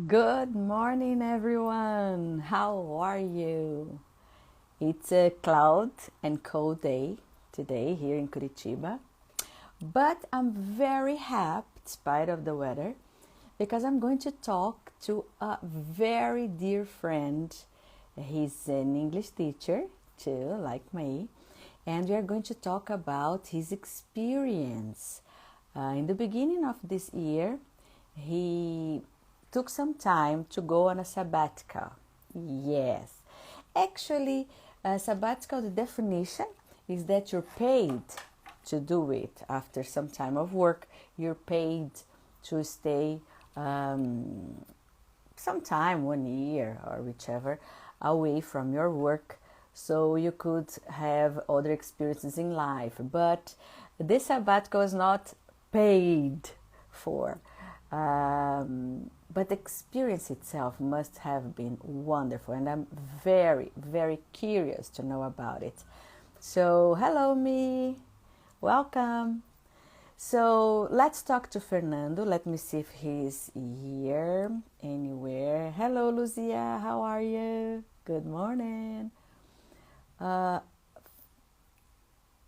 Good morning, everyone. How are you? It's a cloud and cold day today here in Curitiba, but I'm very happy, despite of the weather, because I'm going to talk to a very dear friend. He's an English teacher too, like me, and we are going to talk about his experience. In the beginning of this year, he took some time to go on a sabbatical. Yes, actually, a sabbatical, the definition is that you're paid to do it after some time of work. You're paid to stay sometime 1 year or whichever away from your work so you could have other experiences in life. But this sabbatical is not paid for. But the experience itself must have been wonderful, and I'm very, very curious to know about it. So, hello, me. Welcome. So, let's talk to Fernando. Let me see if he's here anywhere. Hello, Lucia. How are you? Good morning. Uh,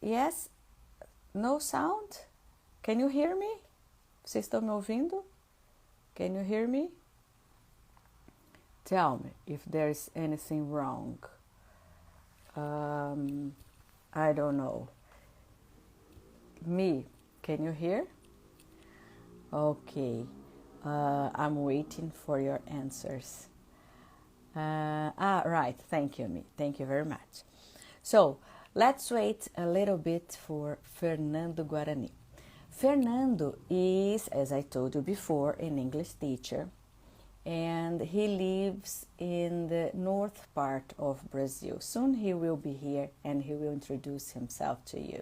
yes? No sound? Can you hear me? Vocês estão me ouvindo? Can you hear me? Tell me if there's anything wrong. I don't know. Me, can you hear? Okay. I'm waiting for your answers. Right. Thank you, me. Thank you very much. So, let's wait a little bit for Fernando Guarany. Fernando is, as I told you before, an English teacher, and he lives in the north part of Brazil. Soon he will be here and he will introduce himself to you.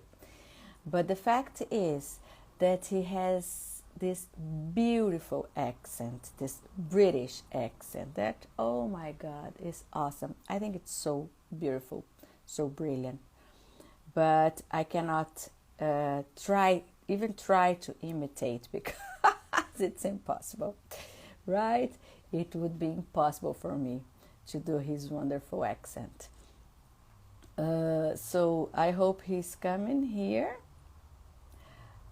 But the fact is that he has this beautiful accent, this British accent that, oh my God, is awesome. I think it's so beautiful, so brilliant. But I cannot try to imitate because it's impossible, right? It would be impossible for me to do his wonderful accent. So I hope he's coming here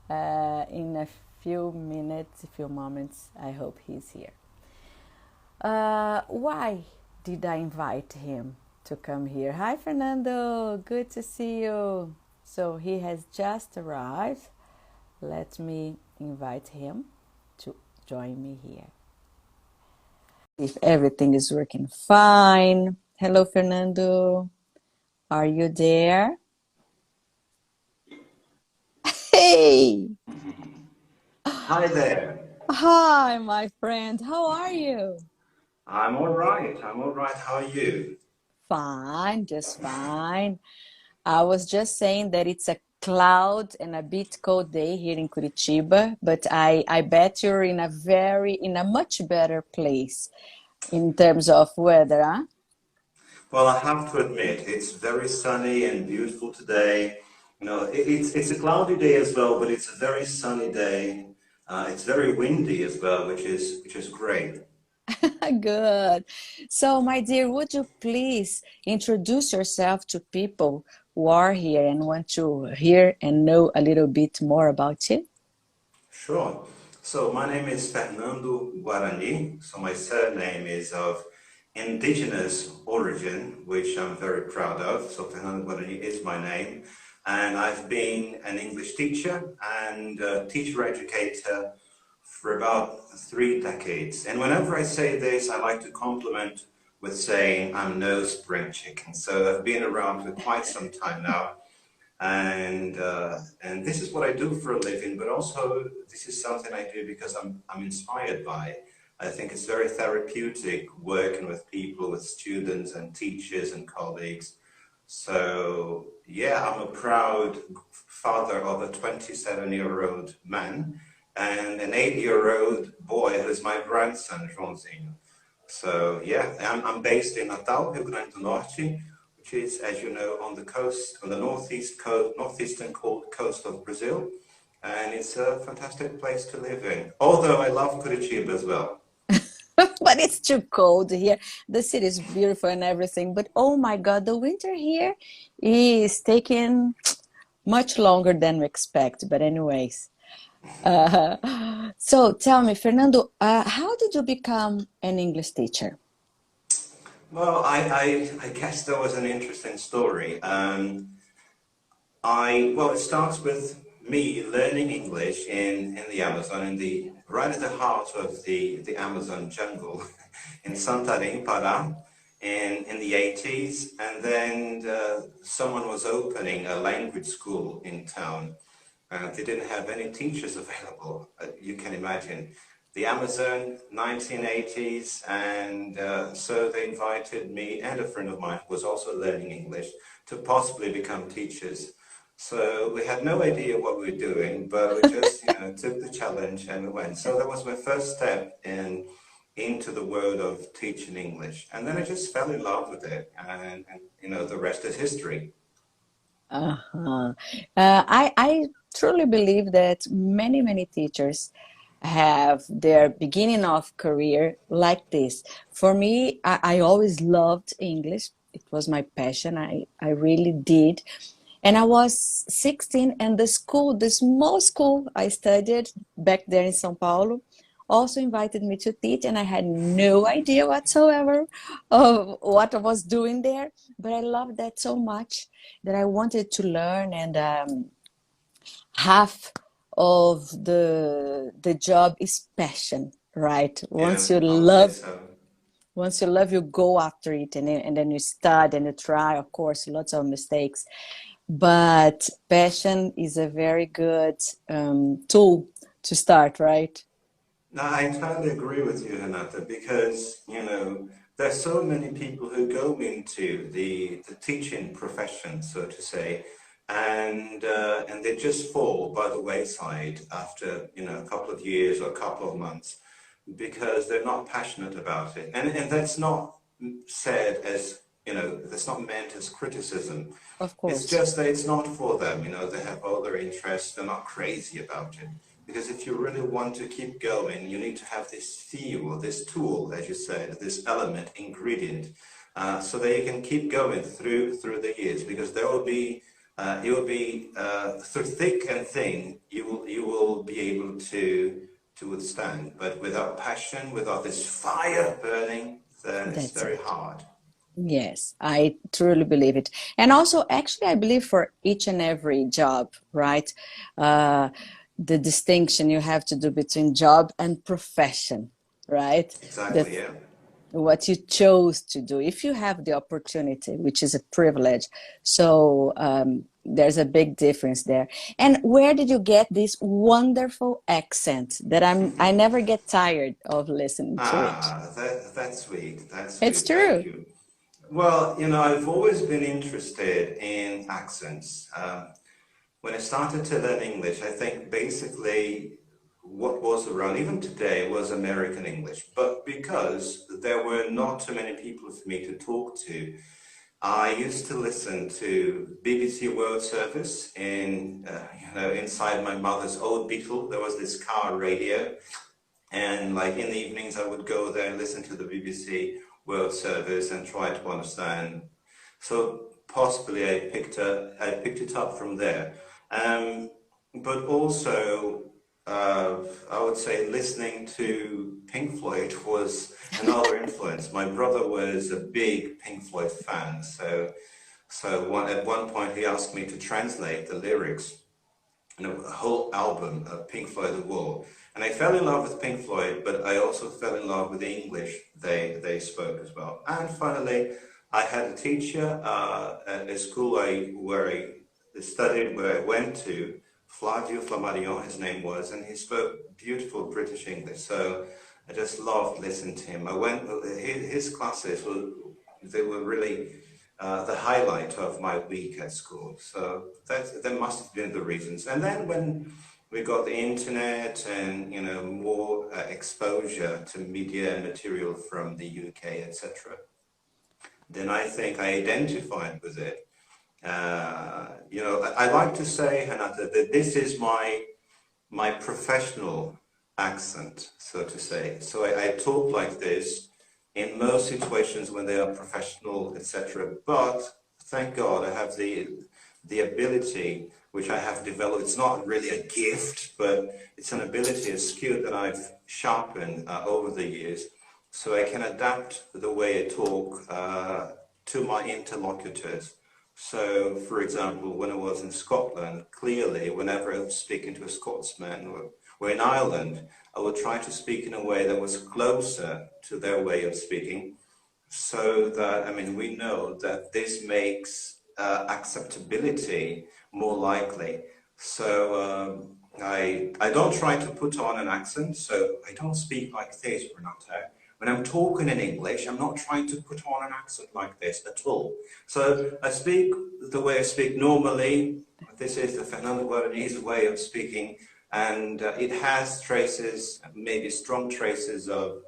in a few minutes, a few moments. I hope he's here. Why did I invite him to come here? Hi, Fernando. Good to see you. So he has just arrived. Let me invite him to join me here. If everything is working fine. Hello, Fernando. Are you there? Hey! Hi there. Hi, my friend. How are you? I'm all right. I'm all right. How are you? Fine, just fine. I was just saying that it's a cloud and a bit cold day here in Curitiba, but I bet you're in a much better place in terms of weather, huh? Well, I have to admit, it's very sunny and beautiful today. It's a cloudy day as well, but it's a very sunny day. It's very windy as well, which is great. Good. So, my dear, would you please introduce yourself to people who are here and want to hear and know a little bit more about you? Sure. So my name is Fernando Guarany. So my surname is of indigenous origin, which I'm very proud of. So Fernando Guarany is my name. And I've been an English teacher and a teacher educator for about 3 decades. And whenever I say this, I like to compliment with saying I'm no spring chicken. So I've been around for quite some time now, and this is what I do for a living, but also this is something I do because I'm inspired by it. I think it's very therapeutic working with people, with students and teachers and colleagues. So yeah, I'm a proud father of a 27-year-old man and an 8-year-old boy who's my grandson, Joãozinho. So yeah, I'm based in Natal, Rio Grande do Norte, which is, as you know, on the coast, on the northeastern coast of Brazil, and it's a fantastic place to live in. Although I love Curitiba as well. but it's too cold here. The city is beautiful and everything, but oh my God, the winter here is taking much longer than we expect. But anyways, so tell me, Fernando, how did you become an English teacher? Well, I guess that was an interesting story. Well, it starts with me learning English in the Amazon, right at the heart of the Amazon jungle in Santarém, Pará, in the 80s. And then someone was opening a language school in town. They didn't have any teachers available, you can imagine. The Amazon, 1980s, and so they invited me and a friend of mine who was also learning English to possibly become teachers. So we had no idea what we were doing, but we just, took the challenge and we went. So that was my first step into the world of teaching English. And then I just fell in love with it, and the rest is history. Uh-huh. I truly believe that many teachers have their beginning of career like this. For me, I always loved English. It was my passion. I really did. And I was 16, and the small school I studied back there in São Paulo, also invited me to teach, and I had no idea whatsoever of what I was doing there. But I loved that so much that I wanted to learn, and half of the job is passion, right? Yeah, I would say so. Once you love, you go after it, and then you study and you try, of course, lots of mistakes. But passion is a very good tool to start, right? No, I totally agree with you, Renata, because, there's so many people who go into the teaching profession, so to say, and they just fall by the wayside after, a couple of years or a couple of months because they're not passionate about it. And that's not said as, that's not meant as criticism. Of It's course. just that it's not for them, they have other interests, they're not crazy about it. Because if you really want to keep going, you need to have this fuel, this tool, as you said, this element, ingredient, so that you can keep going through the years. Because there will be, you will be through thick and thin, you will be able to withstand. But without passion, without this fire burning, then it's That's very it. hard. Yes, I truly believe it. And also, actually, I believe for each and every job, right? Uh, the distinction you have to do between job and profession, right? The Exactly, yeah. what you chose to do, if you have the opportunity, which is a privilege. So there's a big difference there. And where did you get this wonderful accent that I never get tired of listening to it? That's sweet. That's It's sweet. Thank true. you. Well, I've always been interested in accents. When I started to learn English, I think basically what was around, even today, was American English. But because there were not too many people for me to talk to, I used to listen to BBC World Service inside my mother's old Beetle. There was this car radio, and like in the evenings, I would go there and listen to the BBC World Service and try to understand. So possibly I picked it up from there. Um, but also, I would say listening to Pink Floyd was another influence. My brother was a big Pink Floyd fan, at one point he asked me to translate the lyrics, a whole album of Pink Floyd The Wall. And I fell in love with Pink Floyd, but I also fell in love with the English they spoke as well. And finally, I had a teacher at a school where I studied, where I went to, Flavio Flammarion, his name was, and he spoke beautiful British English. So I just loved listening to him. His classes they were really the highlight of my week at school. So that must have been the reasons. And then when we got the internet and more exposure to media and material from the UK, etc., then I think I identified with it. I like to say, Renata, that this is my professional accent, so to say. So I talk like this in most situations when they are professional, etc. But thank God I have the ability, which I have developed. It's not really a gift, but it's an ability, a skill that I've sharpened over the years, so I can adapt the way I talk to my interlocutors. So, for example, when I was in Scotland, clearly, whenever I was speaking to a Scotsman or in Ireland, I would try to speak in a way that was closer to their way of speaking, so that, I mean, we know that this makes acceptability more likely. So I don't try to put on an accent, so I don't speak like this, Renata. When I'm talking in English, I'm not trying to put on an accent like this at all. So I speak the way I speak normally. This is the Fernando Guarany's way of speaking, and it has traces, maybe strong traces of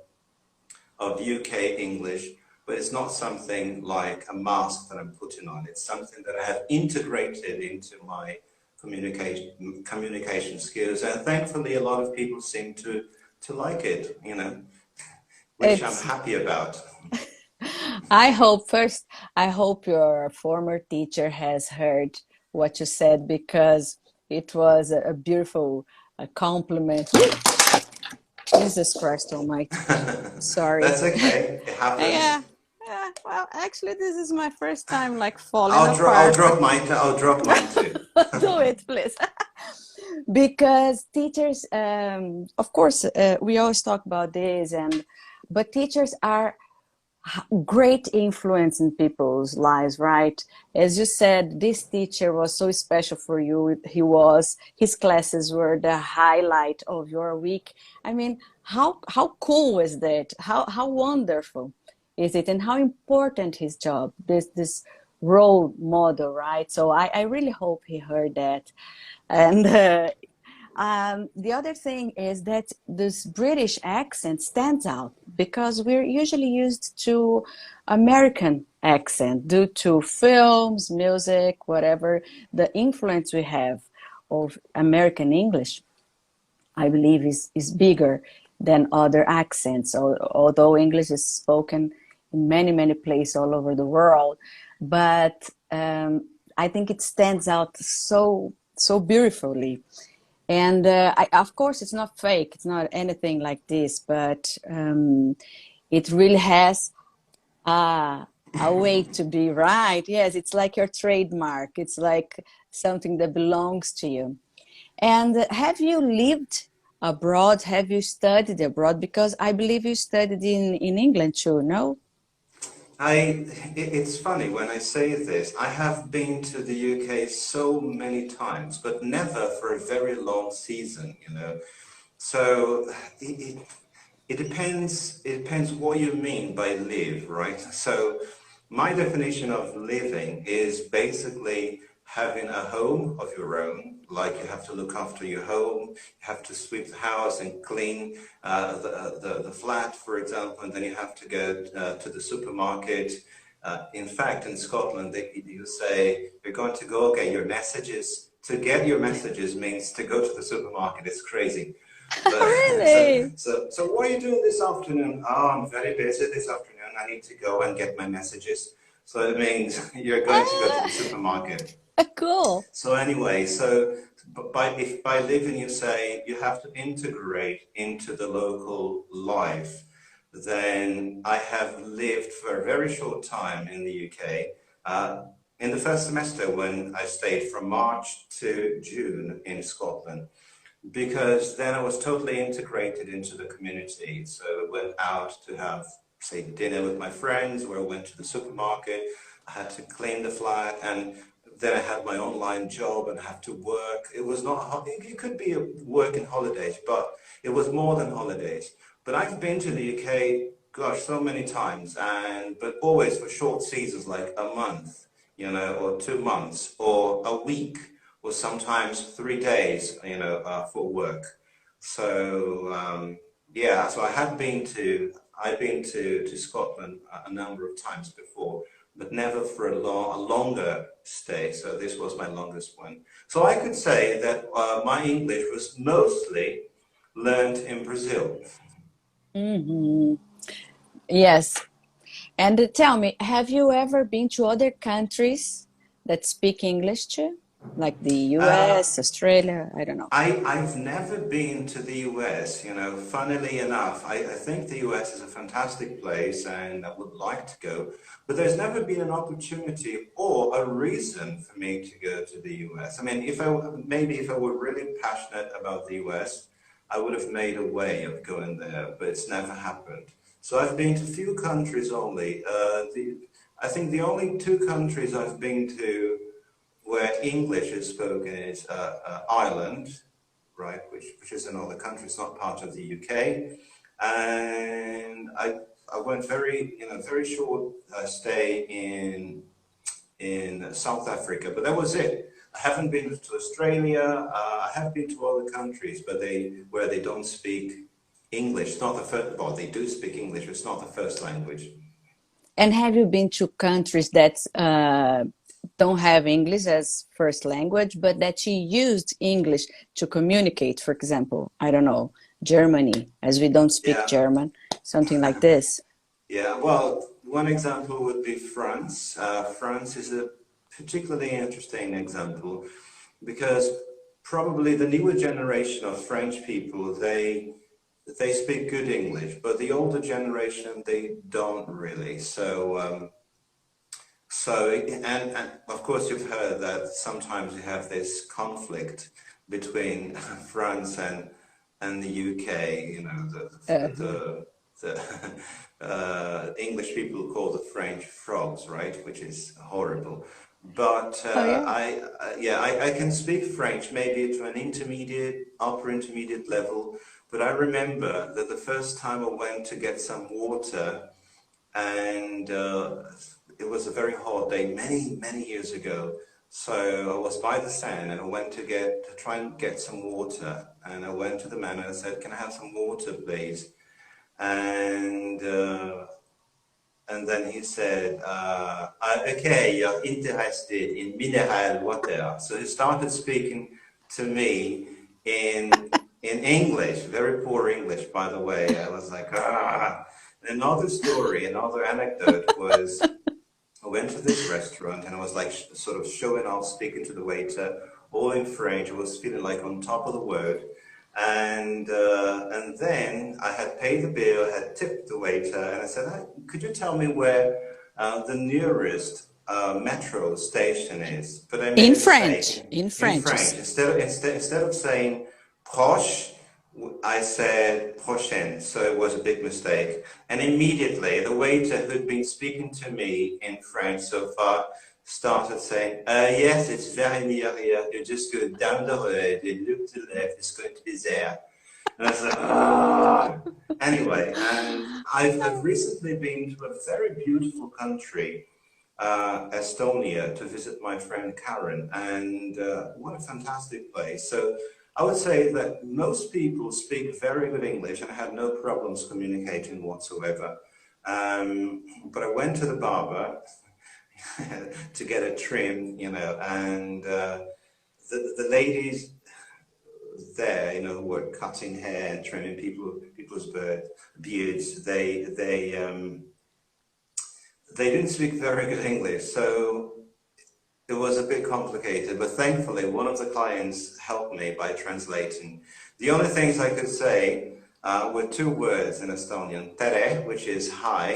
UK English, but it's not something like a mask that I'm putting on. It's something that I have integrated into my communication skills, and thankfully a lot of people seem to like it, you know, which I'm happy about. I hope your former teacher has heard what you said, because it was a beautiful compliment. Jesus Christ Almighty. Sorry. That's okay. It happens. Yeah. Yeah. Well, actually, this is my first time like falling I'll apart. drop mine too. Do it, please. Because teachers, of course, we always talk about this, but teachers are great influence in people's lives, right? As you said, this teacher was so special for you. His classes were the highlight of your week. I mean, how cool is that? How wonderful is it? And how important his job, this role model, right? So I really hope he heard that. And the other thing is that this British accent stands out because we're usually used to American accent due to films, music, whatever, the influence we have of American English, I believe is bigger than other accents, although English is spoken in many, many places all over the world. But I think it stands out so beautifully. And of course, it's not fake. It's not anything like this, but it really has a way to be, right. Yes, it's like your trademark. It's like something that belongs to you. And have you lived abroad? Have you studied abroad? Because I believe you studied in England too, no? It's funny when I say this. I have been to the UK so many times, but never for a very long season, you know. So it depends. It depends what you mean by live, right? So my definition of living is basically having a home of your own, like you have to look after your home, you have to sweep the house and clean the flat, for example, and then you have to go to the supermarket. In fact, in Scotland, you say, you're going to go get your messages. To get your messages means to go to the supermarket. It's crazy. But, Really? so what are you doing this afternoon? Oh, I'm very busy this afternoon. I need to go and get my messages. So it means you're going to go to the supermarket. Cool. So anyway, if by living you say you have to integrate into the local life, then I have lived for a very short time in the UK. In the first semester when I stayed from March to June in Scotland, because then I was totally integrated into the community. So I went out to have, say, dinner with my friends, or I went to the supermarket. I had to clean the flat, and then I had my online job and I had to work. It was not, it could be a working holidays, but it was more than holidays. But I've been to the UK, gosh, so many times, but always for short seasons, like a month, you know, or 2 months, or a week, or sometimes 3 days, you know, for work. So yeah, so I've been to Scotland a number of times before, but never for a longer stay. So this was my longest one. So I could say that my English was mostly learned in Brazil. Hmm. Yes. And tell me, have you ever been to other countries that speak English too? Like the Uh, US, Australia, I don't know. I've never been to the US, you know, funnily enough. I think the US is a fantastic place and I would like to go, but there's never been an opportunity or a reason for me to go to the US. I mean, maybe if I were really passionate about the US, I would have made a way of going there, but it's never happened. So I've been to few countries only. I think the only two countries I've been to where English is spoken is Ireland, right, which is another country, it's not part of the UK. And I went very short stay in South Africa, but that was it. I haven't been to Australia. I have been to other countries, but where they don't speak English. It's not the first. Well, they do speak English. It's not the first language. And have you been to countries that don't have English as first language, but that you used English to communicate? For example, I don't know, Germany, as we don't speak Yeah. German, something like this. Yeah, well, one example would be France. France is a particularly interesting example because probably the newer generation of French people, they speak good English, but the older generation, they don't really. And of course you've heard that sometimes you have this conflict between France and the UK, you know, Uh-huh. the English people call the French frogs, right? Which is horrible. But Oh, yeah. I can speak French maybe to an intermediate, upper intermediate level. But I remember that the first time I went to get some water, and it was a very hot day, many years ago. So I was by the sand, and I went to try and get some water. And I went to the man and I said, "Can I have some water, please?" And uh, and then he said, "Okay, you're interested in mineral water." So he started speaking to me in English, very poor English, by the way. I was like, ah. Another story, another anecdote was I went to this restaurant and I was like sort of showing off, speaking to the waiter, all in French. I was feeling like on top of the world. And then I had paid the bill, I had tipped the waiter, and I said, "Hey, could you tell me where the nearest metro station is?" But I made In a mistake French, in in French. French. Instead of saying proche, I said prochaine, so it was a big mistake. And immediately, the waiter who'd been speaking to me in French so far started saying, "Yes, it's very near here. You just go down the road, you look to the left, it's going to be there." And I was like, "Ah." Anyway, and I've recently been to a very beautiful country, Estonia, to visit my friend Karen, and what a fantastic place. So I would say that most people speak very good English and have no problems communicating whatsoever. But I went to the barber to get a trim, you know, and the ladies there, you know, who were cutting hair and trimming people's beards, they didn't speak very good English, so it was a bit complicated, but thankfully one of the clients helped me by translating. The only things I could say were two words in Estonian, tere, which is hi,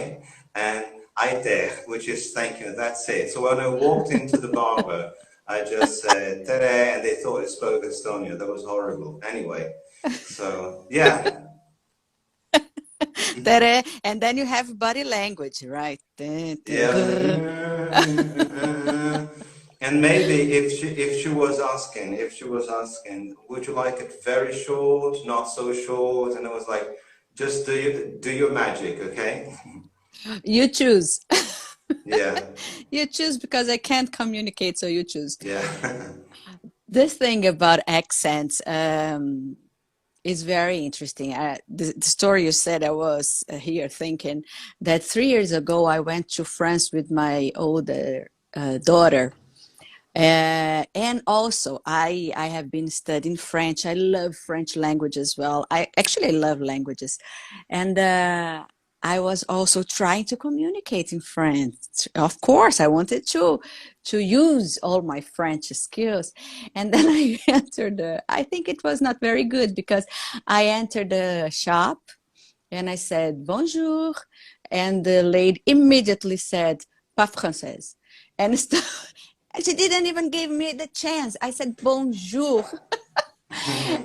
and aitäh, which is thank you. That's it. So when I walked into the barber, I just said tere, and they thought I spoke Estonian. That was horrible. Anyway, so yeah. And then you have body language, right? Yeah. And maybe if she was asking, would you like it very short, not so short? And I was like, just do your magic, okay? You choose. Yeah, You choose because I can't communicate, so you choose. yeah. This thing about accents is very interesting. The story you said, I was here thinking that 3 years ago I went to France with my older daughter. And also, I have been studying French. I love French language as well. I actually love languages, and I was also trying to communicate in French. Of course, I wanted to use all my French skills, and then I entered. I think it was not very good because I entered the shop and I said bonjour, and the lady immediately said pas française, and she didn't even give me the chance. I said bonjour,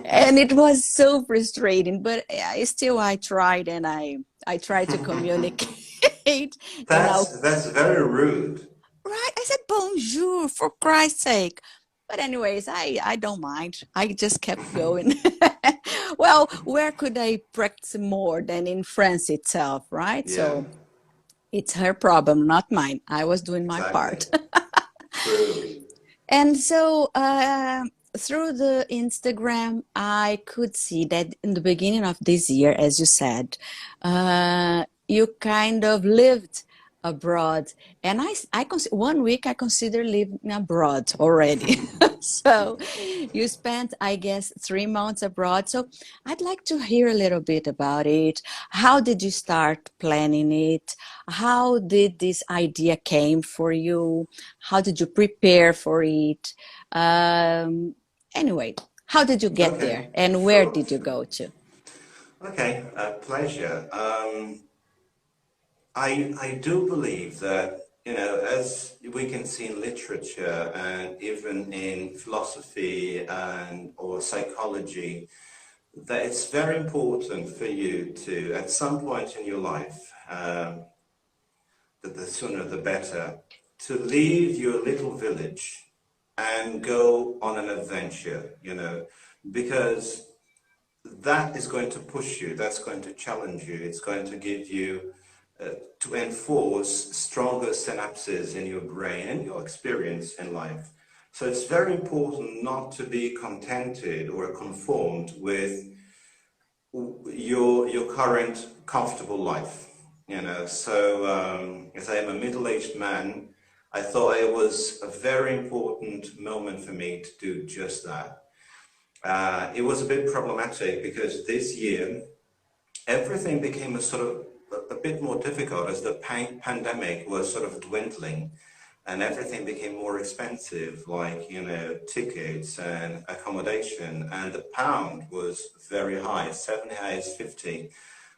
and it was so frustrating. But I tried, and I tried to communicate, and now That's very rude. right, I said bonjour for Christ's sake. But anyways, I don't mind. I just kept going. Well, where could I practice more than in France itself, right? Yeah, So it's her problem, not mine. I was doing my exactly. part. True. And so through the Instagram, I could see that in the beginning of this year, as you said, you kind of lived abroad. And one week I consider living abroad already. So you spent, I guess, 3 months abroad. So I'd like to hear a little bit about it. How did you start planning it? How did this idea came for you? How did you prepare for it? Um, anyway, how did you get Okay, there and where sure, did you sure. go to? Okay, pleasure. I do believe that, you know, as we can see in literature and even in philosophy and or psychology, that it's very important for you to, at some point in your life, the sooner the better, to leave your little village and go on an adventure, you know, because that is going to push you, that's going to challenge you, it's going to give you, to enforce stronger synapses in your brain and your experience in life. So it's very important not to be contented or conformed with your current comfortable life, you know. So as I am a middle-aged man, I thought it was a very important moment for me to do just that. It was a bit problematic because this year everything became a sort of a bit more difficult as the pandemic was sort of dwindling and everything became more expensive, like, you know, tickets and accommodation, and the pound was very high, 7.50.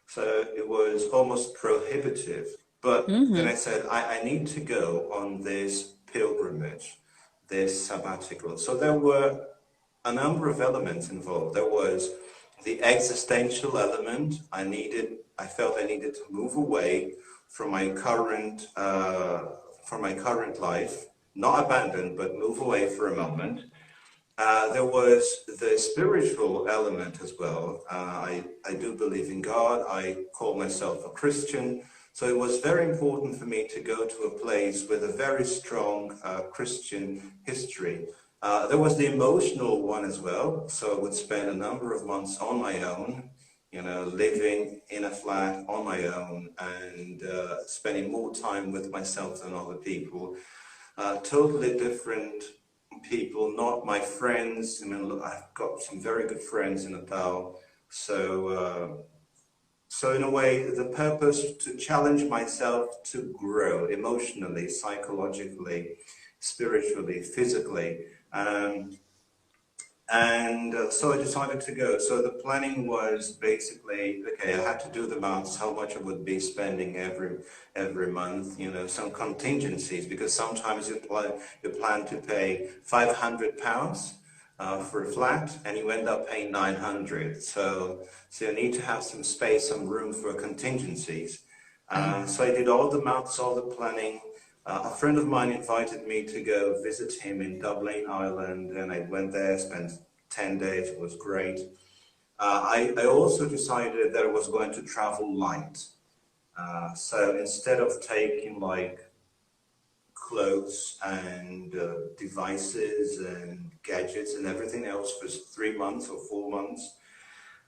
So it was almost prohibitive. But then Hmm. I said, I need to go on this pilgrimage, this sabbatical. So there were a number of elements involved. There was the existential element. I felt I needed to move away from my current life, not abandon, but move away for a moment. There was the spiritual element as well. I do believe in God. I call myself a Christian. So it was very important for me to go to a place with a very strong Christian history. There was the emotional one as well. So I would spend a number of months on my own, you know, living in a flat on my own and spending more time with myself than other people. Totally different people, not my friends. I mean, I've got some very good friends in Natal. So in a way, the purpose to challenge myself to grow emotionally, psychologically, spiritually, physically. And so I decided to go. So the planning was basically, okay, I had to do the maths, how much I would be spending every month, you know, some contingencies, because sometimes you plan to pay £500 for a flat and you end up paying 900. So you need to have some space, some room for contingencies. So I did all the maths, all the planning. A friend of mine invited me to go visit him in Dublin, Ireland, and I went there, spent 10 days, it was great. I also decided that I was going to travel light. So instead of taking like clothes and devices and gadgets and everything else for 3 months or 4 months,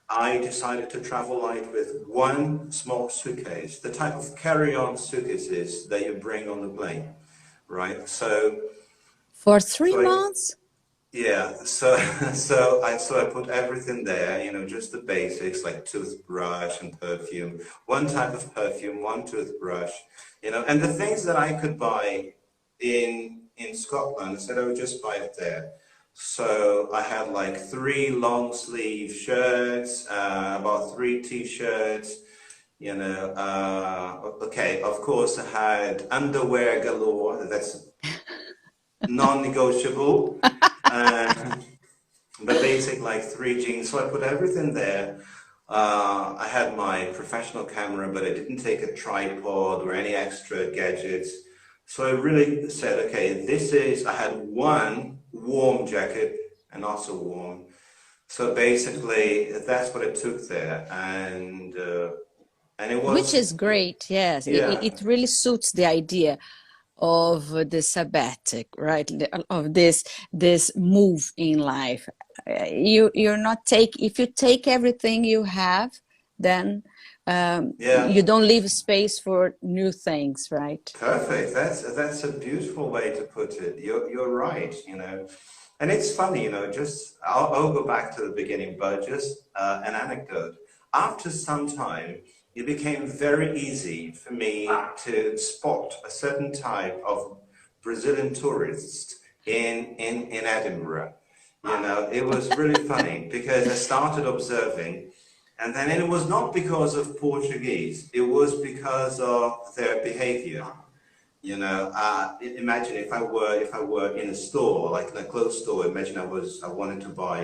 I decided to travel light with one small suitcase, the type of carry-on suitcases that you bring on the plane, right? So For three So months? yeah, so so I put everything there, you know, just the basics like toothbrush and perfume, one type of perfume, one toothbrush, you know, and the things that I could buy in Scotland, I said I would just buy it there. So I had like 3 long sleeve shirts, about 3 t-shirts, you know. Okay, of course I had underwear galore. That's non-negotiable. Uh, the basic like 3 jeans. So I put everything there. I had my professional camera, but I didn't take a tripod or any extra gadgets. So I really said, okay, I had one warm jacket and also warm. So basically, that's what it took there, and it Which was, is great, yes. yeah, It really suits the idea of the sabbatic, right? Of this move in life. You're not take if you take everything you have, then yeah. you don't leave space for new things, right? Perfect. That's a beautiful way to put it. You're right, you know. And it's funny, you know, just I'll go back to the beginning, but just an anecdote. After some time, it became very easy for me to spot a certain type of Brazilian tourists in Edinburgh. You know, it was really funny because I started observing, and then it was not because of Portuguese, it was because of their behavior. You know, imagine if I were in a store, like in a clothes store. Imagine I wanted to buy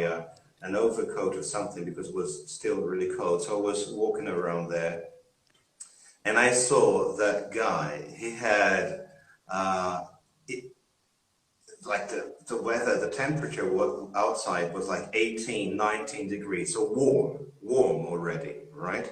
an overcoat or something because it was still really cold. So I was walking around there, and I saw that guy. He had it, like the weather, the temperature was outside was like 18, 19 degrees, so warm already, right?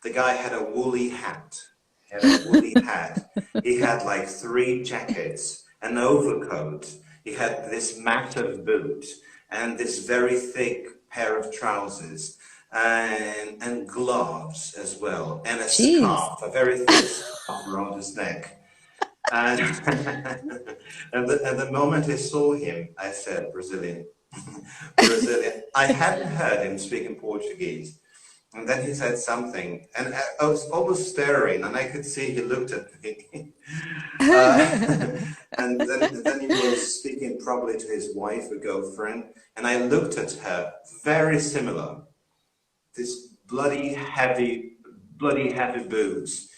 The guy had a woolly hat. He had a woolly hat. He had like 3 jackets, an overcoat. He had this massive boot and this very thick pair of trousers and gloves as well, and a Jeez. scarf, a very thick scarf around his neck. And and the moment I saw him, I said, Brazilian, Brazilian. I hadn't heard him speaking Portuguese. And then he said something, and I was almost staring, and I could see he looked at me. And then he was speaking probably to his wife or girlfriend, and I looked at her, very similar. This bloody heavy boots,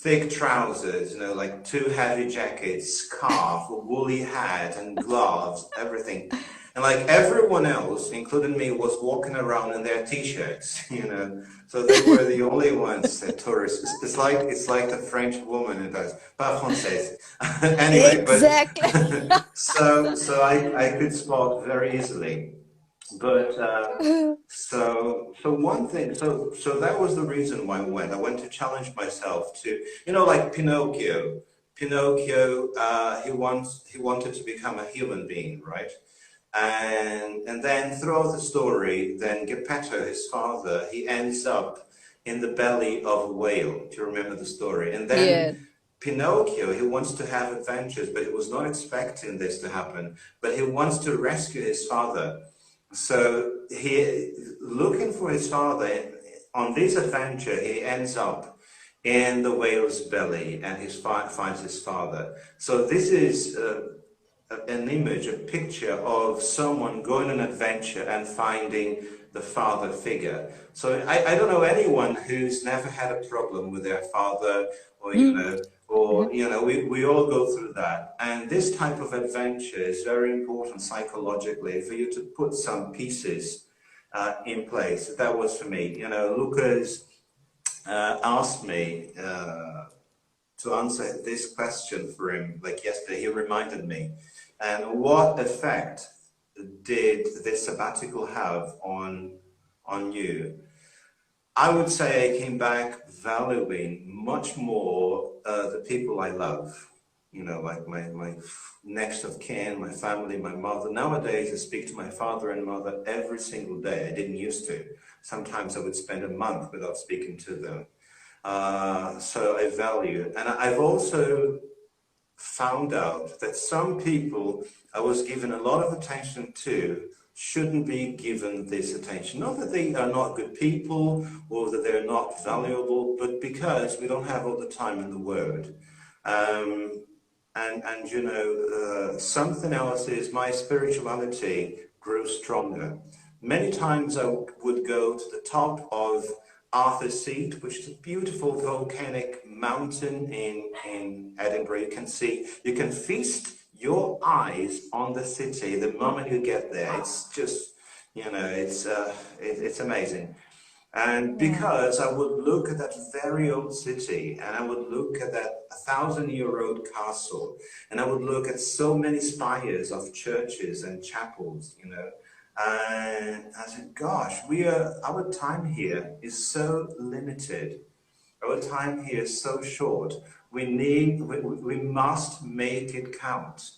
thick trousers, you know, like 2 heavy jackets, scarf, a woolly hat, and gloves, everything. And like everyone else, including me, was walking around in their t-shirts, you know. So they were the only ones, the tourists. It's like the French woman who does pas française. Anyway, Exactly. so I could spot very easily. But so one thing, so that was the reason why I went. I went to challenge myself to, you know, like Pinocchio. Pinocchio, he wanted to become a human being, right? And then throughout the story, then Geppetto, his father, he ends up in the belly of a whale. Do you remember the story? And Yeah. then Pinocchio, he wants to have adventures, but he was not expecting this to happen. But he wants to rescue his father. So he, looking for his father, on this adventure, he ends up in the whale's belly, and he finds his father. So this is an image, a picture of someone going on an adventure and finding the father figure. So I don't know anyone who's never had a problem with their father, or we all go through that. And this type of adventure is very important psychologically for you to put some pieces in place. That was for me. You know, Lucas asked me to answer this question for him, like yesterday. He reminded me. And what effect did this sabbatical have on you? I would say I came back valuing much more the people I love. You know, like my next of kin, my family, my mother. Nowadays, I speak to my father and mother every single day. I didn't used to. Sometimes I would spend a month without speaking to them. So I value, and I've also found out that some people I was given a lot of attention to shouldn't be given this attention. Not that they are not good people or that they're not valuable, but because we don't have all the time in the world. And you know, something else is my spirituality grew stronger. Many times I would go to the top of Arthur's Seat, which is a beautiful volcanic mountain in Edinburgh. You can feast your eyes on the city the moment you get there. It's just, you know, it's amazing. And because I would look at that very old city, and I would look at that 1,000-year-old castle, and I would look at so many spires of churches and chapels, you know, and I said, gosh, our time here is so limited. Our time here is so short. We must make it count,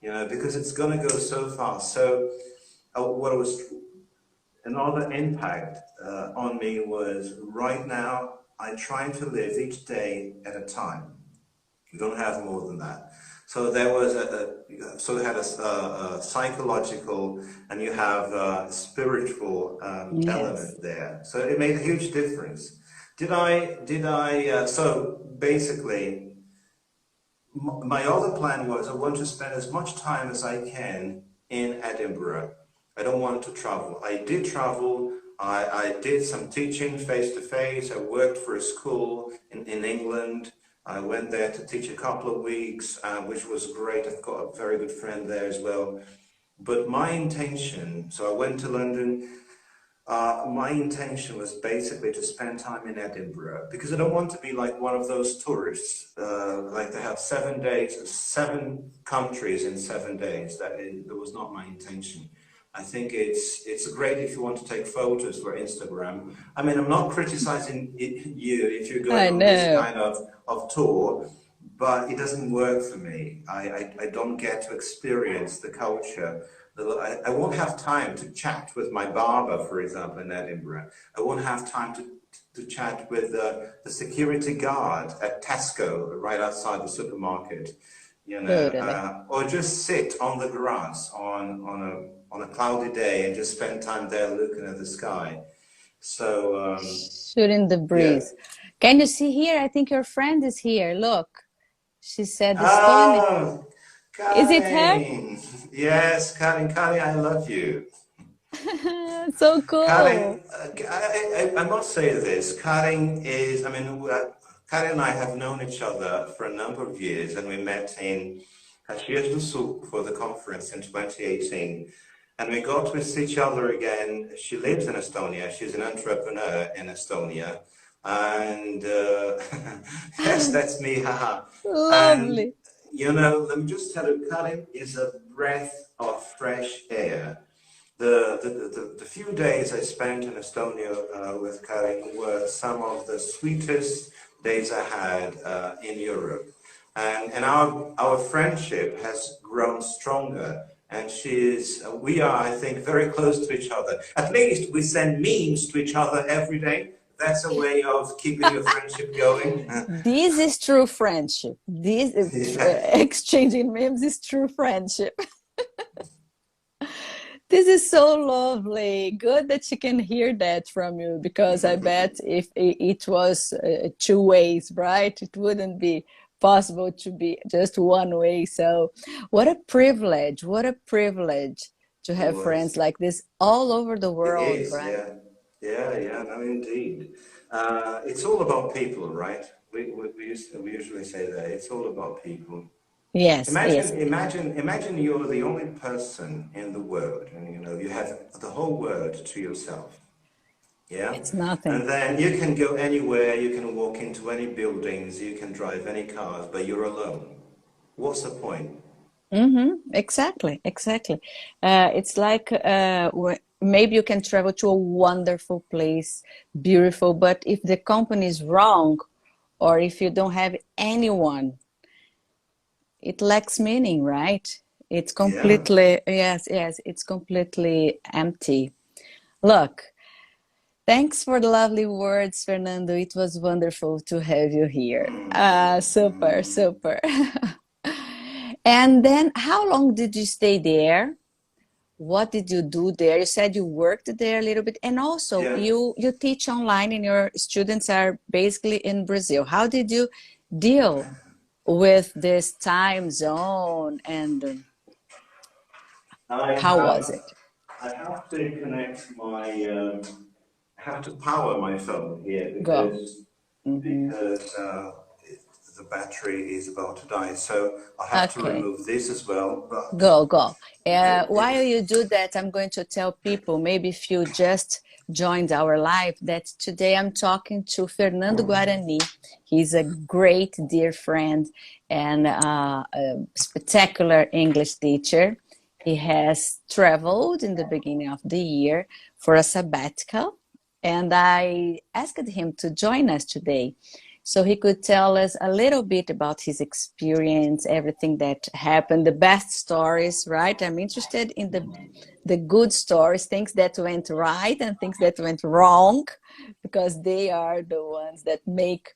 you know, because it's going to go so fast. So another impact on me was, right now, I try to live each day at a time. You don't have more than that. So there was so it had a psychological, and you have a spiritual element there. So it made a huge difference. So basically, my other plan was I want to spend as much time as I can in Edinburgh. I don't want to travel. I did travel. I did some teaching face-to-face. I worked for a school in England. I went there to teach a couple of weeks, which was great. I've got a very good friend there as well. But my intention, so I went to London. My intention was basically to spend time in Edinburgh, because I don't want to be like one of those tourists, like they have 7 days, 7 countries in 7 days. That was not my intention. I think it's great if you want to take photos for Instagram. I mean, I'm not criticizing you if you're going on this kind of tour, but it doesn't work for me. I don't get to experience the culture. I won't have time to chat with my barber, for example, in Edinburgh. I won't have time to chat with the security guard at Tesco right outside the supermarket, you know, or just sit on the grass on a cloudy day and just spend time there looking at the sky. So shooting the breeze. Yeah. Can you see here? I think your friend is here. Look, she said the stone. Is it her? Yes, Karen, I love you. So cool. Karen, I must say this. Karen is, I mean, Karen and I have known each other for a number of years, and we met in Caxias do Sul for the conference in 2018. And we got to see each other again. She lives in Estonia. She's an entrepreneur in Estonia. And yes, that's me, haha. Lovely. And, you know, let me just tell you, Karen is a breath of fresh air. The few days I spent in Estonia with Karen were some of the sweetest days I had in Europe. And our friendship has grown stronger. And we are, I think, very close to each other. At least we send memes to each other every day. That's a way of keeping your friendship going. This is true friendship. This is exchanging memes is true friendship. This is so lovely. Good that she can hear that from you, because I bet if it was 2 ways, right, it wouldn't be possible to be just one way. So what a privilege to have friends like this all over the world. It is, right? Yeah, no, indeed. It's all about people, right? We usually say that it's all about people. Yes. Imagine you're the only person in the world, and you know you have the whole world to yourself. Yeah, it's nothing. And then you can go anywhere, you can walk into any buildings, you can drive any cars, but you're alone. What's the point? Exactly. It's like maybe you can travel to a wonderful place, beautiful, but if the company is wrong, or if you don't have anyone, it lacks meaning, right? It's completely, yes, it's completely empty. Look, thanks for the lovely words, Fernando. It was wonderful to have you here. Super. And then how long did you stay there? What did you do there? You said you worked there a little bit, and also Yeah. you teach online and your students are basically in Brazil. How did you deal with this time zone, and I how was have it? I have to connect my I have to power my phone here Go. Hmm. because the battery is about to die. So I have to Okay. remove this as well. But Go. While it, you do that, I'm going to tell people, maybe if you just joined our live, that today I'm talking to Fernando Guarany. He's a great dear friend and a spectacular English teacher. He has traveled in the beginning of the year for a sabbatical, and I asked him to join us today so he could tell us a little bit about his experience, everything that happened, the best stories, right? I'm interested in the good stories, things that went right and things that went wrong, because they are the ones that make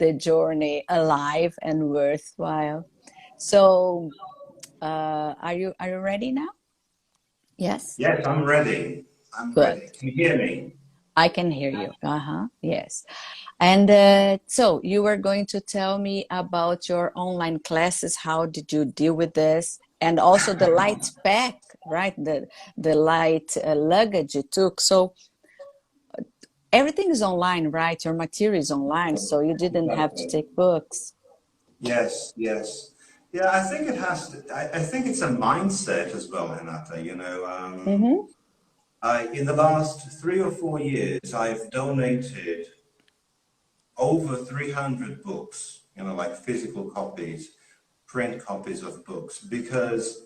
the journey alive and worthwhile. So, are you ready now? Yes. yes, I'm ready. I'm Good. ready. Can you hear me? I can hear you. Uh-huh. Yes. And so you were going to tell me about your online classes. How did you deal with this? And also the light pack, right? The light luggage you took. So everything is online, right? Your material is online, so you didn't have to take books. Yes, yes. Yeah, I think it has to, I think it's a mindset as well, Renata. Mm-hmm. In the last 3 or 4 years, I've donated over 300 books, like physical copies, print copies of books, because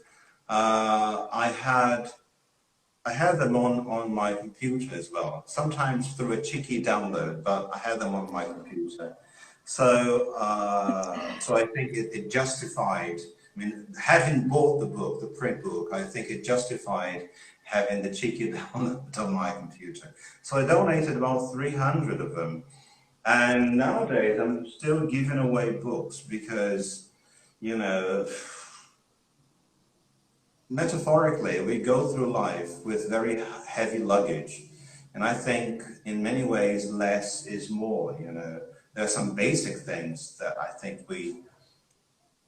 I had them on my computer as well, sometimes through a cheeky download, but I had them on my computer. So I think it justified, I mean, having bought the book, the print book, I think it justified having the cheeky download on my computer. So I donated about 300 of them. And nowadays I'm still giving away books because, you know, metaphorically, we go through life with very heavy luggage. And I think in many ways, less is more. There are some basic things that I think we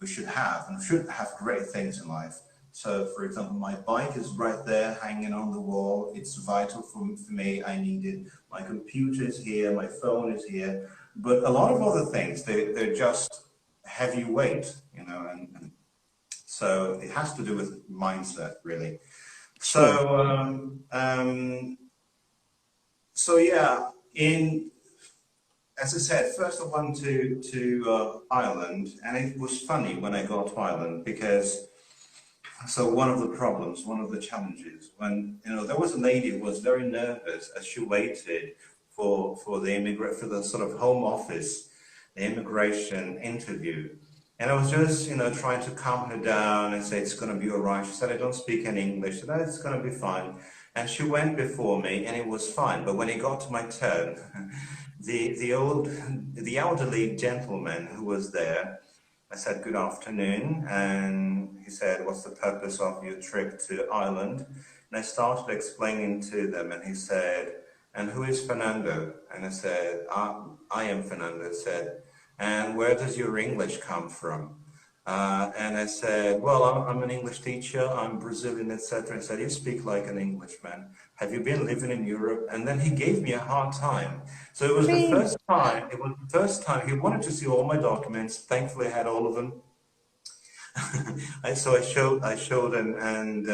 should have, and we should have great things in life. So, for example, my bike is right there hanging on the wall. It's vital for me. I need it. My computer is here. My phone is here. But a lot of other things, they're just heavy weight. And so it has to do with mindset, really. Sure. So, so yeah, as I said, first I went to Ireland, and it was funny when I got to Ireland because one of the problems, one of the challenges, when there was a lady who was very nervous as she waited for the sort of home office, the immigration interview. And I was just, trying to calm her down and say, it's going to be all right. She said, I don't speak any English. I said, no, it's going to be fine. And she went before me and it was fine. But when it got to my turn, the elderly gentleman who was there, I said, good afternoon. And he said, what's the purpose of your trip to Ireland? And I started explaining to them, and he said, and who is Fernando? And I said, I am Fernando. He said, and where does your English come from? And I said, well, I'm an English teacher, I'm Brazilian, etc. He said, you speak like an Englishman. Have you been living in Europe? And then he gave me a hard time. So it was the Really? first time he wanted to see all my documents. Thankfully, I had all of them. So I showed him, and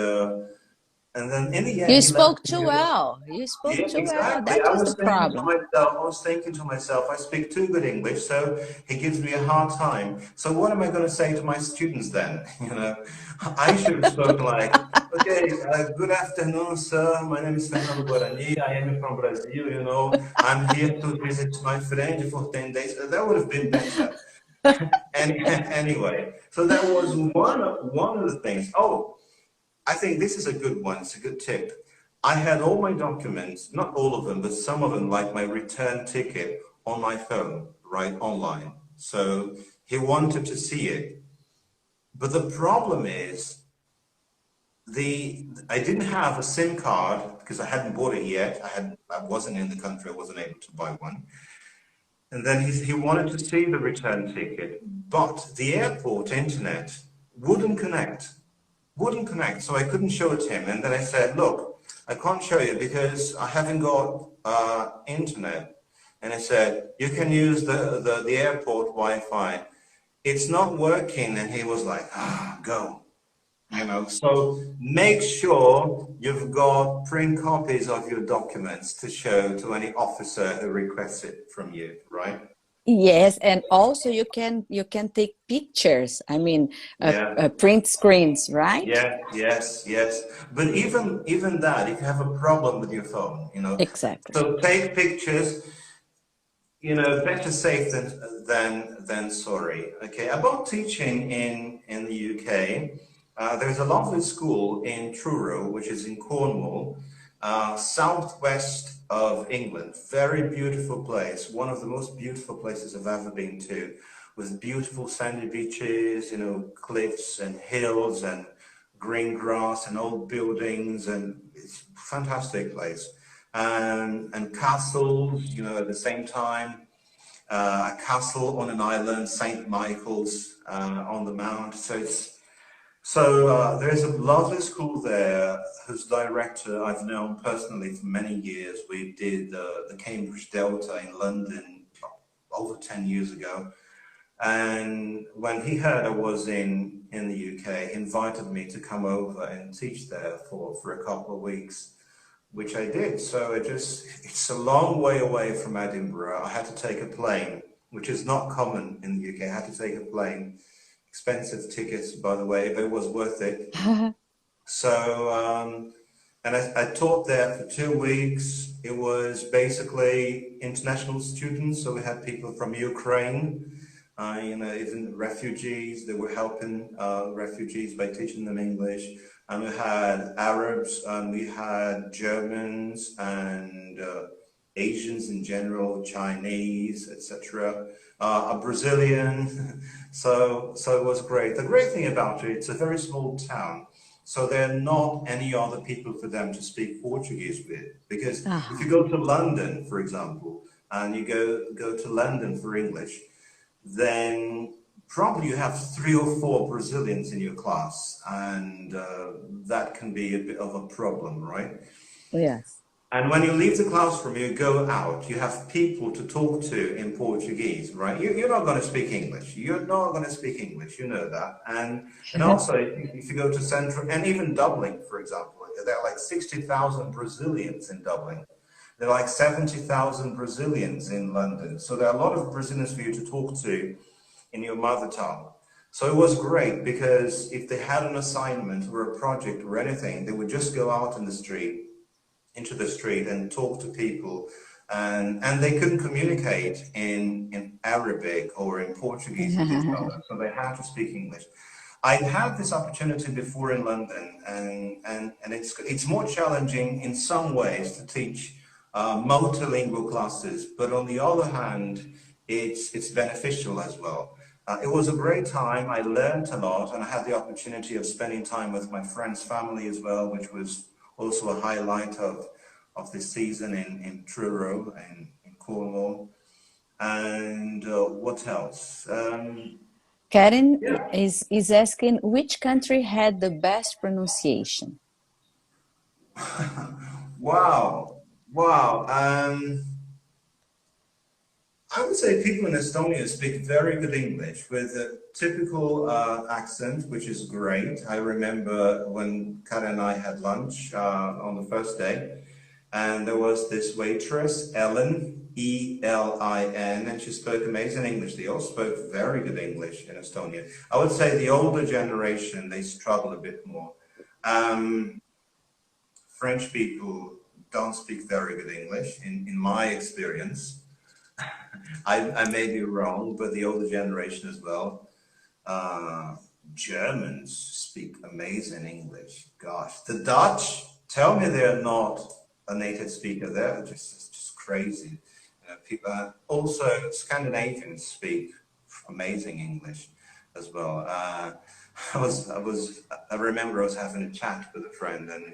then in the end, You he left spoke too me. well. You spoke Yeah, too well. exactly. That was the problem. I was thinking to myself, I speak too good English, so he gives me a hard time. So what am I going to say to my students then? I should have spoken like, okay, good afternoon, sir. My name is Fernando Guarany. I am from Brazil. I'm here to visit my friend for 10 days. That would have been better. Anyway, so that was one of the things. Oh, I think this is a good one. It's a good tip. I had all my documents, not all of them, but some of them, like my return ticket, on my phone, right, online. So he wanted to see it. But the problem is, I didn't have a SIM card because I hadn't bought it yet. I wasn't in the country. I wasn't able to buy one. And then he wanted to see the return ticket, but the airport internet wouldn't connect. So I couldn't show it to him. And then I said, look, I can't show you because I haven't got internet. And I said, you can use the airport Wi-Fi. It's not working. And he was like, go. So make sure you've got print copies of your documents to show to any officer who requests it from you, right? Yes, and also you can take pictures. I mean, print screens, right? Yes. But even that, if you have a problem with your phone, Exactly. so take pictures. Better safe than sorry. Okay, about teaching in the UK. There's a lovely school in Truro, which is in Cornwall, southwest of England. Very beautiful place. One of the most beautiful places I've ever been to, with beautiful sandy beaches, cliffs and hills and green grass and old buildings, and it's a fantastic place. And castles, at the same time. A castle on an island, St. Michael's on the mount. So there's a lovely school there whose director I've known personally for many years. We did the Cambridge Delta in London over 10 years ago. And when he heard I was in the UK, he invited me to come over and teach there for a couple of weeks, which I did. So it's a long way away from Edinburgh. I had to take a plane, which is not common in the UK. I had to take a plane. Expensive tickets, by the way, but it was worth it. So, and I taught there for 2 weeks. It was basically international students. So we had people from Ukraine, even refugees. They were helping refugees by teaching them English. And we had Arabs, and we had Germans and Asians in general, Chinese, etc. A Brazilian. So it was great. The great thing about it, it's a very small town. So there are not any other people for them to speak Portuguese with. Because if you go to London, for example, and you go to London for English, then probably you have 3 or 4 Brazilians in your class, and that can be a bit of a problem, right? Yes. And when you leave the classroom, you go out, you have people to talk to in Portuguese, right? You're not going to speak English. You're not going to speak English, you know that. And also, if you go to Central, and even Dublin, for example, there are like 60,000 Brazilians in Dublin. There are like 70,000 Brazilians in London. So there are a lot of Brazilians for you to talk to in your mother tongue. So it was great because if they had an assignment or a project or anything, they would just go out into the street and talk to people, and they couldn't communicate in Arabic or in Portuguese with each other, so they had to speak English. I've had this opportunity before in London, and it's more challenging in some ways to teach multilingual classes, but on the other hand, it's beneficial as well. It was a great time. I learned a lot, and I had the opportunity of spending time with my friend's family as well, which was also a highlight of this season in Truro and in Cornwall. And what else? Karen is asking which country had the best pronunciation. Wow. I would say people in Estonia speak very good English with a typical accent, which is great. I remember when Karen and I had lunch on the first day, and there was this waitress, Ellen, E-L-I-N, and she spoke amazing English. They all spoke very good English in Estonia. I would say the older generation, they struggle a bit more. French people don't speak very good English, in my experience. I may be wrong, but the older generation as well. Germans speak amazing English. Gosh, the Dutch, tell me they're not a native speaker. They're just crazy. People, also, Scandinavians speak amazing English. as well. I remember I was having a chat with a friend, and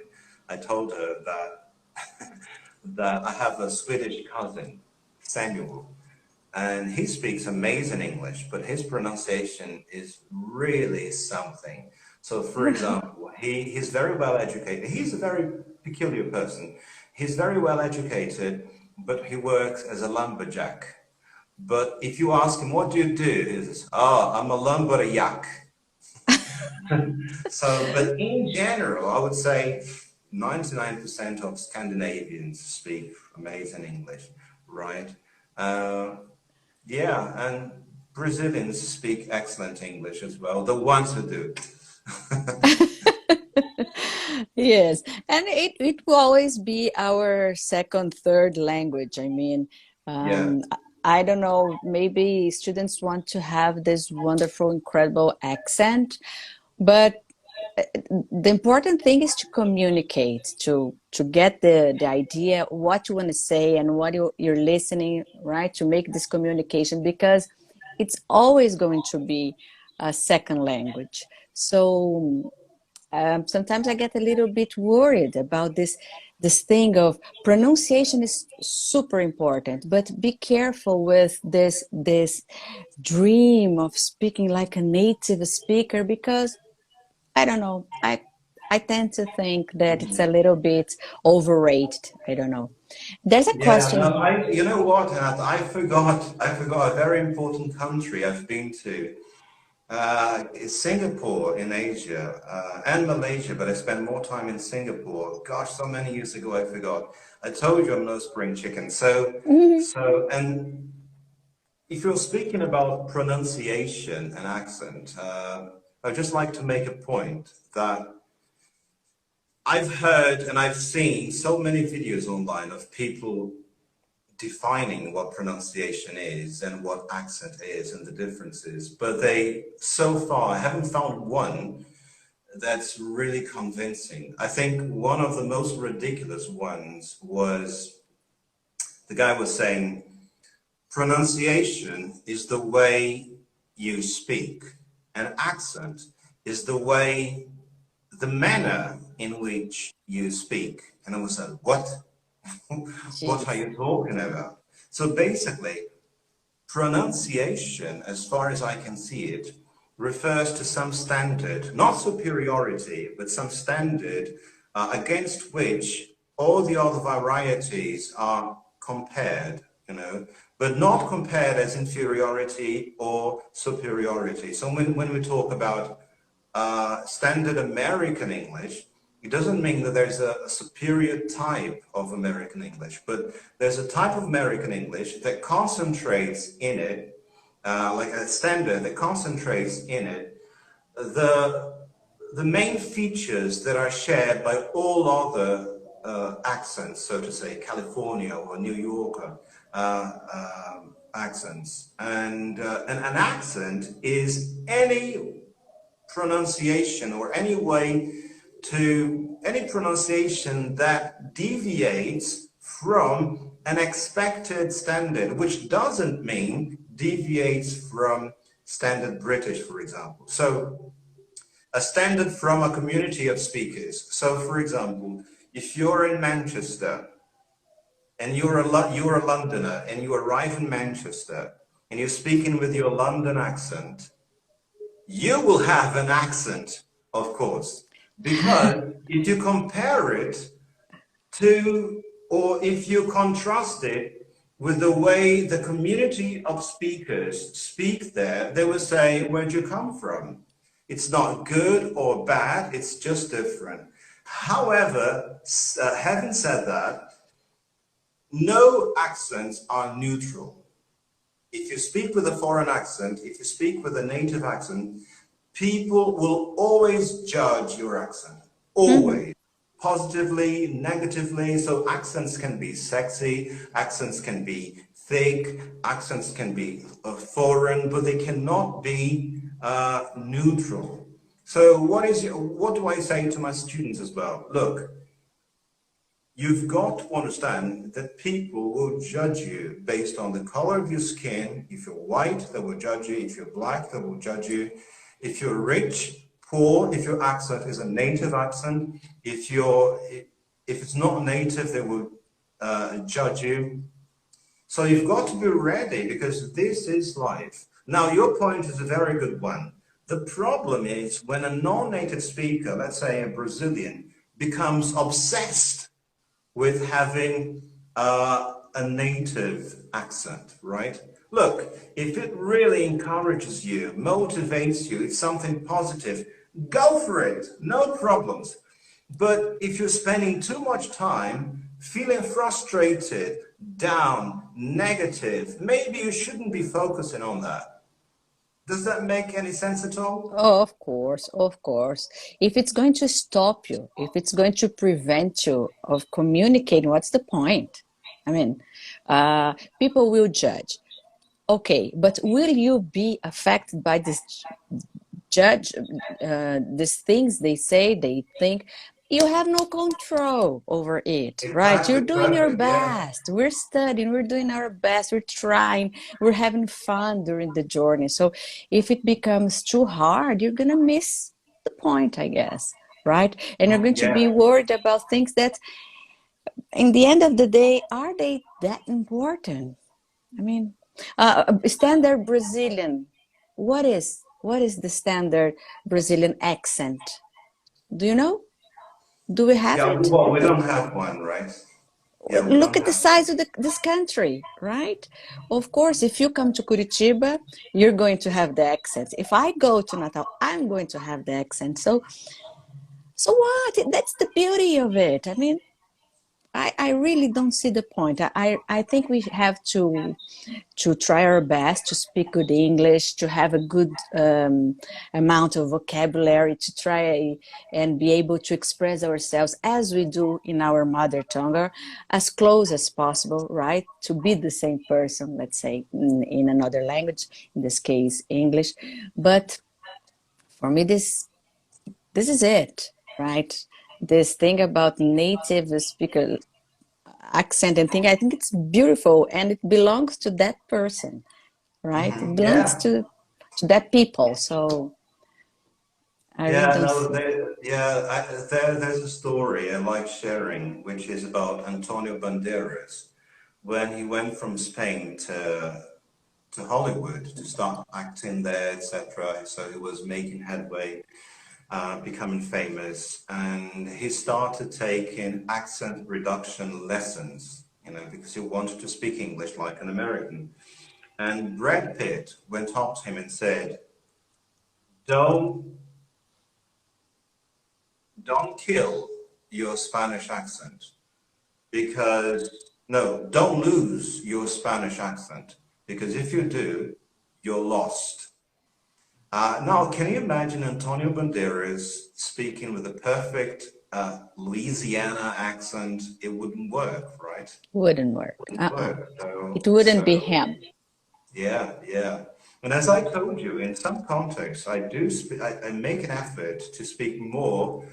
I told her that that I have a Swedish cousin, Samuel, and he speaks amazing English, but his pronunciation is really something. So, for example, he's very well educated. He's a very peculiar person. He's very well educated, but he works as a lumberjack. But if you ask him, what do you do? He says, oh, I'm a lumberjack. So, but in general, I would say 99% of Scandinavians speak amazing English, right? Yeah, and Brazilians speak excellent English as well, the ones who do. Yes, and it will always be our second, third language. I mean, Yeah, um, I don't know, maybe students want to have this wonderful, incredible accent, but the important thing is to communicate, to get the idea what you want to say and what you're listening, right? To make this communication, because it's always going to be a second language. So sometimes I get a little bit worried about this thing of pronunciation is super important, but be careful with this dream of speaking like a native speaker, because I don't know, I tend to think that it's a little bit overrated. I don't know. There's a yeah. question. No, you know what, Hannah? I forgot a very important country I've been to. It's Singapore in Asia, and Malaysia, but I spent more time in Singapore. Gosh, so many years ago, I forgot. I told you I'm no spring chicken. Mhm. And if you're speaking about pronunciation and accent, I'd just like to make a point that I've heard and I've seen so many videos online of people defining what pronunciation is and what accent is and the differences, but they so far haven't found one that's really convincing. I think one of the most ridiculous ones was the guy was saying pronunciation is the way you speak, and accent is the manner in which you speak. And I was like, what? What are Jeez. you talking about? So basically, pronunciation, as far as I can see it, refers to some standard, not superiority, but some standard against which all the other varieties are compared, you know, but not compared as inferiority or superiority. So when we talk about standard American English, it doesn't mean that there's a superior type of American English, but there's a type of American English that concentrates in it, like a standard that concentrates in it, the, the main features that are shared by all other accents, so to say, California or New Yorker accents. And an accent is any pronunciation or any way to any pronunciation that deviates from an expected standard, which doesn't mean deviates from standard British, for example. So a standard from a community of speakers. So for example, if you're in Manchester and you're a Londoner and you arrive in Manchester and you're speaking with your London accent, you will have an accent, of course, because if you compare it to, or if you contrast it with the way the community of speakers speak there, they will say, where'd you come from? It's not good or bad, it's just different. However, having said that, no accents are neutral. If you speak with a foreign accent, if you speak with a native accent, people will always judge your accent, Mhm. always, positively, negatively. So accents can be sexy, accents can be thick, accents can be foreign, but they cannot be neutral. So what do I say to my students as well? Look, you've got to understand that people will judge you based on the color of your skin. If you're white, they will judge you. If you're black, they will judge you. If you're rich, poor, if your accent is a native accent, if it's not native, they will judge you. So you've got to be ready because this is life. Now, your point is a very good one. The problem is when a non-native speaker, let's say a Brazilian, becomes obsessed with having a native accent, right? Look, if it really encourages you, motivates you, it's something positive, go for it, no problems. But if you're spending too much time feeling frustrated, down, negative, maybe you shouldn't be focusing on that. Does that make any sense at all? Oh, of course, of course. If it's going to stop you, if it's going to prevent you of communicating, what's the point? I mean, people will judge. Okay, but will you be affected by this judge, these things they say, they think? You have no control over it, right? You're Exactly, doing your perfect, yeah. best. We're studying, we're doing our best, we're trying, we're having fun during the journey. So if it becomes too hard, you're gonna miss the point, I guess, right? And you're going to be Yeah, worried about things that, in the end of the day, are they that important? I mean, standard Brazilian. What is the standard Brazilian accent? Do you know? Do we have yeah, it? well, we don't have one, right? Yeah, we Look don't at the have. size of this country, right? Of course, if you come to Curitiba, you're going to have the accent. If I go to Natal, I'm going to have the accent. So what? That's the beauty of it. I mean, I really don't see the point. I think we have to try our best to speak good English, to have a good amount of vocabulary, to try and be able to express ourselves as we do in our mother tongue, or as close as possible, right? To be the same person, let's say, in another language, in this case, English. But for me, this is it, right? This thing about native speaker accent and thing, I think it's beautiful and it belongs to that person, right? It belongs Yeah. to that people. So I really Yeah, don't no, see. there's a story I like sharing, which is about Antonio Banderas when he went from Spain to Hollywood to start acting there, etc. So he was making headway, becoming famous, and he started taking accent reduction lessons, because he wanted to speak English like an American. And Brad Pitt went up to him and said, "Don't don't kill your Spanish accent because no, don't lose your Spanish accent because if you do, you're lost." Now, can you imagine Antonio Banderas speaking with a perfect Louisiana accent? It wouldn't work, right? Wouldn't work. Wouldn't work. It wouldn't be So him. yeah, yeah. And as I told you, in some contexts, I make an effort to speak more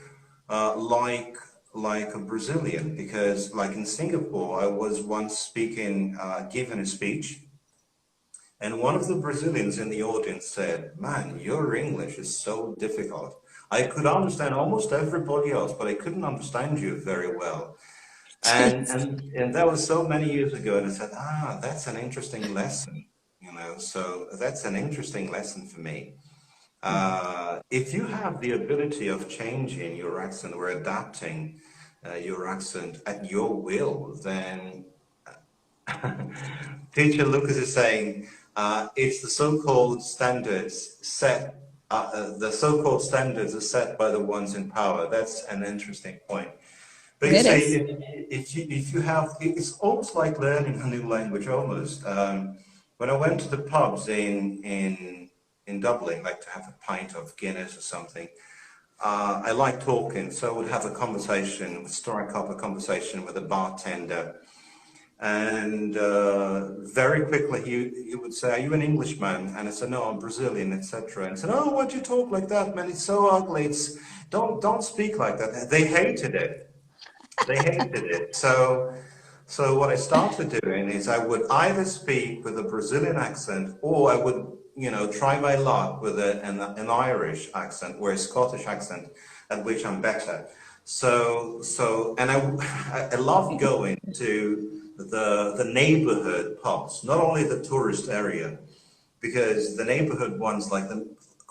like a Brazilian, because like in Singapore, I was once giving a speech, and one of the Brazilians in the audience said, "Man, your English is so difficult. I could understand almost everybody else, but I couldn't understand you very well." And that was so many years ago, and I said, that's an interesting lesson, so that's an interesting lesson for me. If you have the ability of changing your accent or adapting your accent at your will, then teacher Lucas is saying it's the so-called standards are set by the ones in power. That's an interesting point. But you It see, is. if you have, it's almost like learning a new language almost. When I went to the pubs in Dublin, like to have a pint of Guinness or something, I like talking, so I would have a conversation, strike up a conversation with a bartender, and very quickly he would say, "Are you an Englishman?" And I said, "No, I'm Brazilian," etc. And he said, "Oh, why'd you talk like that, man? It's so ugly. Don't speak like that." They hated it. They hated it. So what I started doing is I would either speak with a Brazilian accent, or I would, you know, try my luck with an Irish accent or a Scottish accent, at which I'm better. And I love going to the neighborhood pubs, not only the tourist area, because the neighborhood ones, like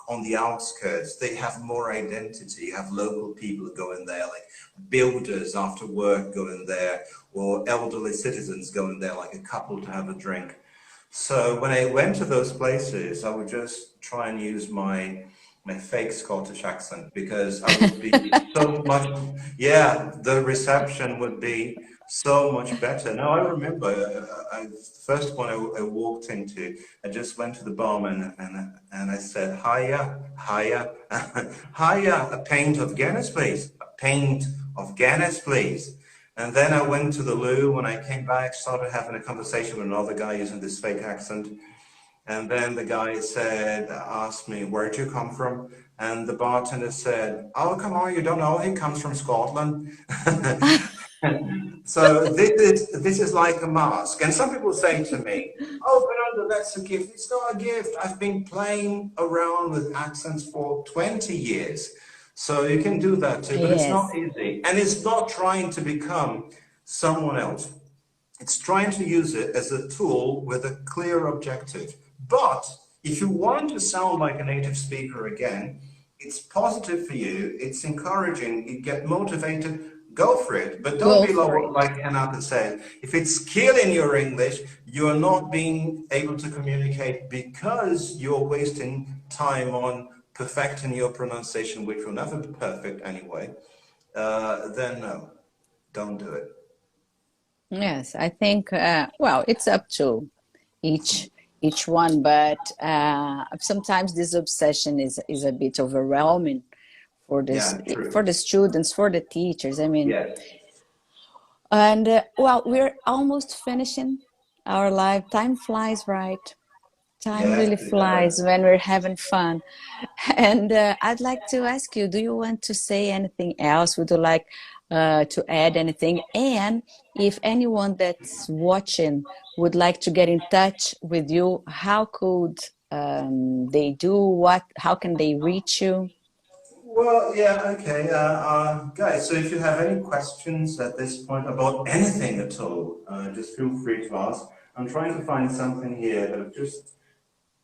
on the outskirts, they have more identity. You have local people going there, like builders after work going there, or elderly citizens going there, like a couple to have a drink. So when I went to those places, I would just try and use my fake Scottish accent, because I would be so much, yeah, the reception would be so much better. Now I remember, the first one I walked into, I just went to the barman and I said, hiya, hiya, hiya, a pint of Guinness, please, a pint of Guinness, please. And then I went to the loo. When I came back, started having a conversation with another guy using this fake accent. And then the guy asked me, where'd you come from? And the bartender said, oh, come on, you don't know, he comes from Scotland. So this is like a mask. And some people say to me, oh, Fernando, that's a gift. It's not a gift. I've been playing around with accents for 20 years. So you can do that too, but it's not easy. And it's not trying to become someone else. It's trying to use it as a tool with a clear objective. But if you want to sound like a native speaker again, it's positive for you, it's encouraging, you get motivated, go for it. But don't be like Renata said, if it's killing your English, you're not being able to communicate because you're wasting time on perfecting your pronunciation, which will never be perfect anyway, then no, don't do it. Yes, I think, well, it's up to each one, but sometimes this obsession is a bit overwhelming for this, for the students, for the teachers. I mean, and well, we're almost finishing our live. Time flies, right? Time really flies when we're having fun. And I'd like to ask you, do you want to say anything else? Would you like to add anything? And if anyone that's watching would like to get in touch with you, how could they do? How can they reach you? Well, yeah, okay. Guys, so if you have any questions at this point about anything at all, just feel free to ask. I'm trying to find something here that just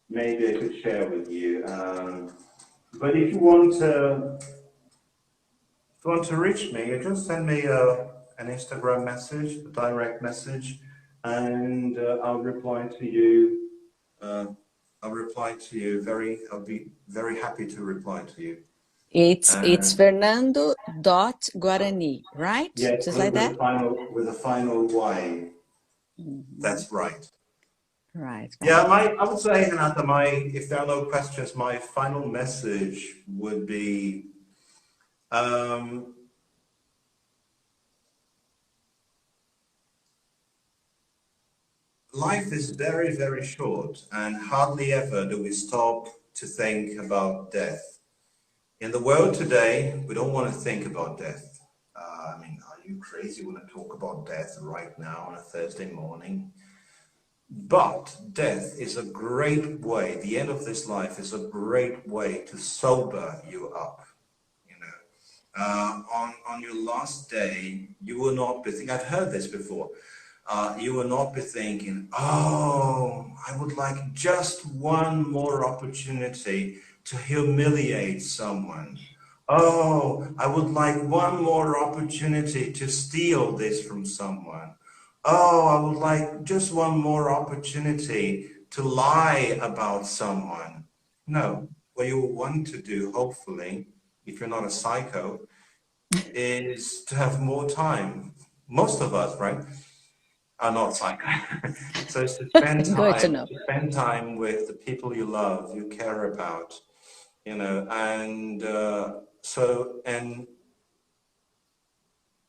maybe I could share with you. But if you want to reach me, you just send me an Instagram message, a direct message, and I'll reply to you. I'll be very happy to reply to you. It's Fernando.Guarany, right? Yes, Just like that? With a final Y. That's right. Right. Yeah, I would say, Renata, if there are no questions, my final message would be, life is very, very short, and hardly ever do we stop to think about death. In the world today, we don't want to think about death. I mean, are you crazy when I talk about death right now on a Thursday morning? But death is a great way, the end of this life is a great way to sober you up. You know, on your last day, you will not be thinking, I've heard this before, you will not be thinking, oh, I would like just one more opportunity to humiliate someone. Oh, I would like one more opportunity to steal this from someone. Oh, I would like just one more opportunity to lie about someone. No, what you want to do, hopefully, if you're not a psycho, is to have more time. Most of us, right, are not psycho. So it's to spend time with the people you love, you care about, you know, and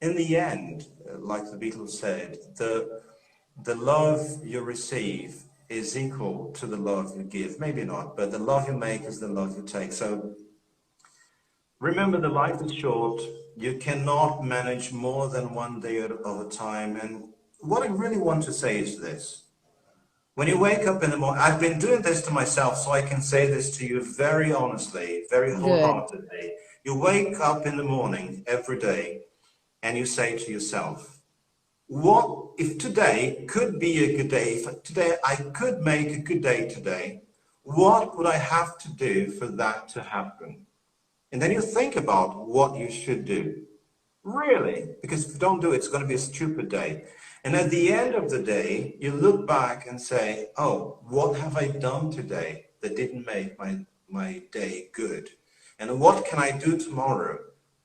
in the end, like the Beatles said, the love you receive is equal to the love you give. Maybe not, but the love you make is the love you take. So Remember, the life is short. You cannot manage more than one day at a time. And what I really want to say is this. When you wake up in the morning, I've been doing this to myself, so I can say this to you very honestly, very Good. wholeheartedly. You wake up in the morning every day and you say to yourself, what if today could be a good day? If today I could make a good day today, what would I have to do for that to happen? And then you think about what you should do. Really? Because if you don't do it, it's going to be a stupid day. And at the end of the day, you look back and say, oh, what have I done today that didn't make my day good? And what can I do tomorrow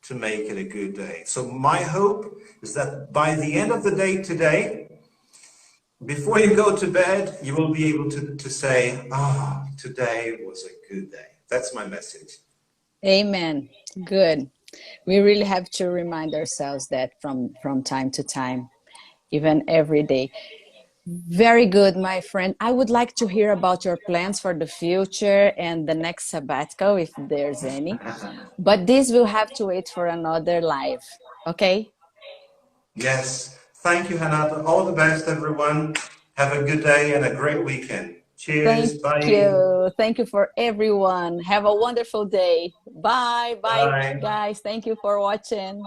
to make it a good day? So my hope is that by the end of the day today, before you go to bed, you will be able to say, ah, oh, today was a good day. That's my message. Amen. Good. We really have to remind ourselves that from time to time, even every day. Very good, my friend. I would like to hear about your plans for the future and the next sabbatical, if there's any. But this will have to wait for another live. Okay? Yes. Thank you, Renata. All the best, everyone. Have a good day and a great weekend. Cheers. Thank Bye. you. Thank you for everyone. Have a wonderful day. Bye. Bye, Bye. guys. Thank you for watching.